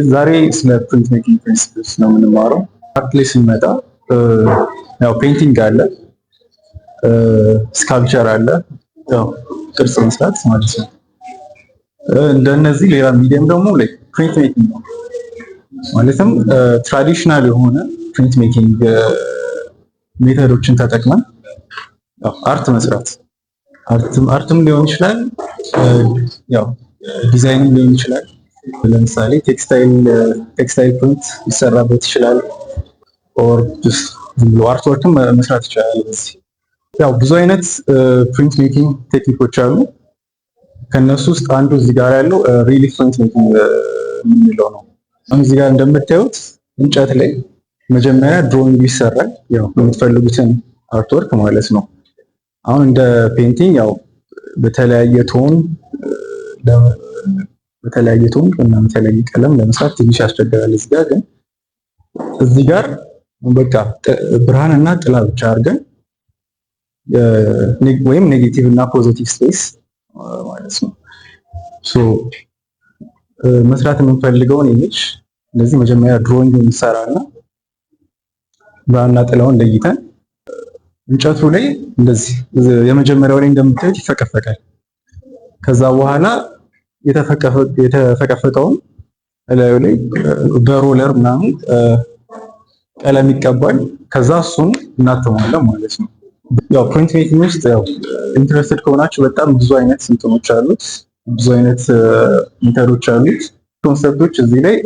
ዛሬ ስለ ፕሪንት ሜኪንግ ፕሪንሲፕልስ ነው የምንማረው። አርት ላይ ስንመጣ ያው ፔይንቲንግ አለ፣ ስካልፕቸር አለ፣ ያው ቅርጽ መስራት ማለት ነው። እንደነዚህ ሌላ ሚዲየም ደግሞ ላይ ፕሪንት ሜኪንግ ነው። ማለትም ትራዲሽናል የሆነ ፕሪንት ሜኪንግ ሜተዶችን ተጠቅመን አርት መስራት፣ አርትም ሊሆን ይችላል፣ ያው ዲዛይንም ሊሆን ይችላል። ለምሳሌ ቴክስታይል ፕሪንት ሊሰራበት ይችላል። ኦር ዝም ብሎ አርትወርክም መስራት ይችላል። በዚህ ያው ብዙ አይነት ፕሪንት ሜኪንግ ቴክኒኮች አሉ። ከነሱ ውስጥ አንዱ እዚህ ጋር ያለው ሪሊፍ ፕሪንት ሜኪንግ የምንለው ነው። አሁን እዚህ ጋር እንደምታዩት እንጨት ላይ መጀመሪያ ድሮይንግ ይሰራል፣ ያው የምትፈልጉትን አርትወርክ ማለት ነው። አሁን እንደ ፔይንቲንግ ያው በተለያየ ቶን እና በተለያየ ቀለም ለመስራት ትንሽ ያስቸግራል። እዚህ ጋር በቃ ብርሃንና ጥላ ብቻ አድርገን ወይም ኔጌቲቭ እና ፖዚቲቭ ስፔስ ማለት ነው። መስራት የምንፈልገውን ኢሜጅ እንደዚህ መጀመሪያ ድሮይንግ እንሰራና ብርሃንና ጥላውን ለይተን እንጨቱ ላይ እንደዚህ የመጀመሪያው ላይ እንደምታዩት ይፈቀፈቃል። ከዛ በኋላ የተፈቀፈቀውን እላዩ ላይ በሮለር ምናምን ቀለም ይቀባል። ከዛ እሱን እናተማለን ማለት ነው። ያው ፕሪንት ሜኪንግ ውስጥ ያው ኢንትረስትድ ከሆናችሁ በጣም ብዙ አይነት ስንቶች አሉት፣ ብዙ አይነት ሜተዶች አሉት፣ ኮንሰፕቶች እዚህ ላይ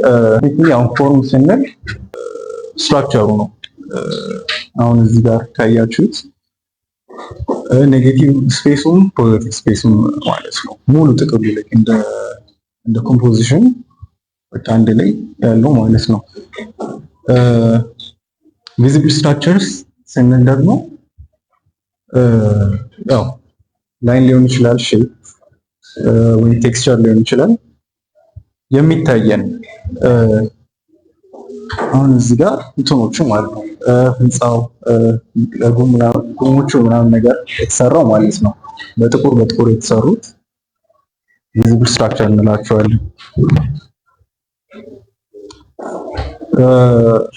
ያው ፎርም ስንል ስትራክቸሩ ነው። አሁን እዚህ ጋር ካያችሁት ኔጌቲቭ ስፔሱም ፖዚቲቭ ስፔሱም ማለት ነው። ሙሉ ጥቅሉ ላይ እንደ ኮምፖዚሽን በቃ አንድ ላይ ያለው ማለት ነው። ቪዚብል ስትራክቸርስ ስንል ደግሞ ያው ላይን ሊሆን ይችላል፣ ሼፕ ወይ ቴክስቸር ሊሆን ይችላል የሚታየን። አሁን እዚህ ጋር እንትኖቹ ማለት ነው ህንፃው ጉሞቹ ምናምን ነገር የተሰራው ማለት ነው በጥቁር የተሰሩት ቪዚብል ስትራክቸር እንላቸዋለን።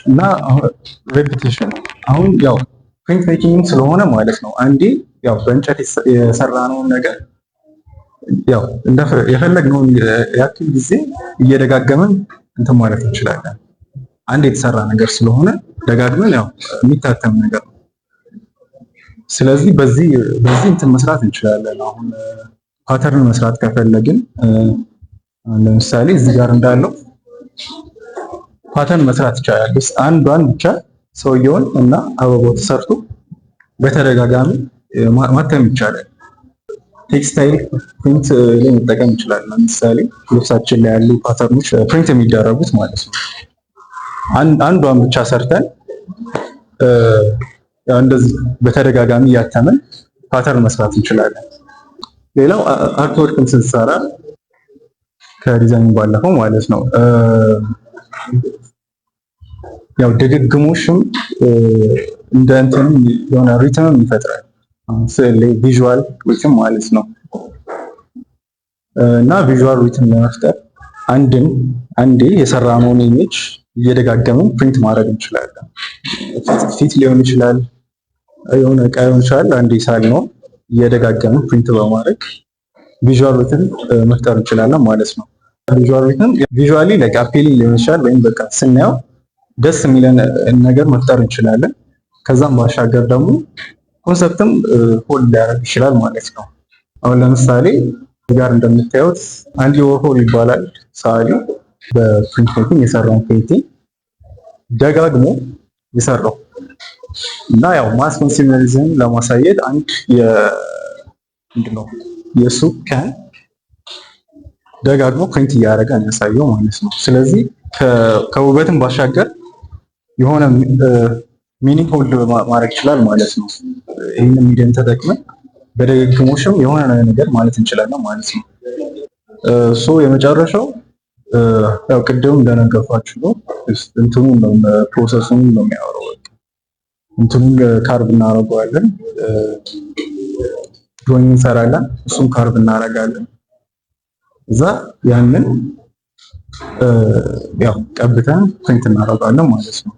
እና ሬፒቴሽን አሁን ያው ፕሪንት ሜኪንግ ስለሆነ ማለት ነው አንዴ ያው በእንጨት የሰራነውን ነገር ያው የፈለግነውን ያክል ጊዜ እየደጋገመን እንትን ማለት እንችላለን። አንድ የተሰራ ነገር ስለሆነ ደጋግመን ያው የሚታተም ነገር ነው። ስለዚህ በዚህ እንትን መስራት እንችላለን። አሁን ፓተርን መስራት ከፈለግን ለምሳሌ እዚህ ጋር እንዳለው ፓተርን መስራት ይቻላል። አንዷን ብቻ ሰውየውን እና አበባው ተሰርቶ በተደጋጋሚ ማተም ይቻላል። ቴክስታይል ፕሪንት ላይ መጠቀም እንችላለን። ለምሳሌ ልብሳችን ላይ ያሉ ፓተርኖች ፕሪንት የሚደረጉት ማለት ነው አንዷን ብቻ ሰርተን ያው እንደዚህ በተደጋጋሚ እያተምን ፓተርን መስራት እንችላለን። ሌላው አርትወርክን ስንሰራ ከዲዛይን ባለፈው ማለት ነው ያው ድግግሞሽም እንደ እንትን የሆነ ሪትምም ይፈጥራል። ስዕል ላይ ቪዥዋል ሪትም ማለት ነው። እና ቪዥዋል ሪትም ለመፍጠር አንዴ የሰራነውን ኢሜጅ እየደጋገምን ፕሪንት ማድረግ እንችላለን። ፊት ሊሆን ይችላል፣ የሆነ እቃ ሊሆን ይችላል። አንዴ ሳልነው እየደጋገምን ፕሪንት በማድረግ ቪዥዋል ሪትም መፍጠር እንችላለን ማለት ነው። ቪዥዋል ሪትም ቪዥዋሊ ላይክ አፒሊንግ ሊሆን ይችላል፣ ወይም በቃ ስናየው ደስ የሚለን ነገር መፍጠር እንችላለን። ከዛም ባሻገር ደግሞ ኮንሰፕትም ሆል ሊያደርግ ይችላል ማለት ነው። አሁን ለምሳሌ ጋር እንደምታዩት አንዲ ዎርሆል ይባላል ሰዓሊ በፕሪንት ሜኪንግ የሰራውን ፔይንቲንግ ደጋግሞ የሰራው እና ያው ማስ ኮንሱመሪዝም ለማሳየት አንድ የሱ ካን ደጋግሞ ፕሪንት እያደረገ ያሳየው ማለት ነው። ስለዚህ ከውበትም ባሻገር የሆነ ሚኒንግ ሆልድ ማድረግ ይችላል ማለት ነው። ይህንን ሚዲየም ተጠቅመን በደግግሞሽም የሆነ ነገር ማለት እንችላለን ማለት ነው። የመጨረሻው ያው ቅድም እንደነገርኳችሁ ነው እንትኑን ነው ፕሮሰሱን ነው የሚያወራው። እንትኑን ካርቭ እናደርገዋለን፣ ድሮይንግ እንሰራለን፣ እሱን ካርቭ እናደርጋለን። እዛ ያንን ያው ቀብተን ፕሪንት እናደርጋለን ማለት ነው።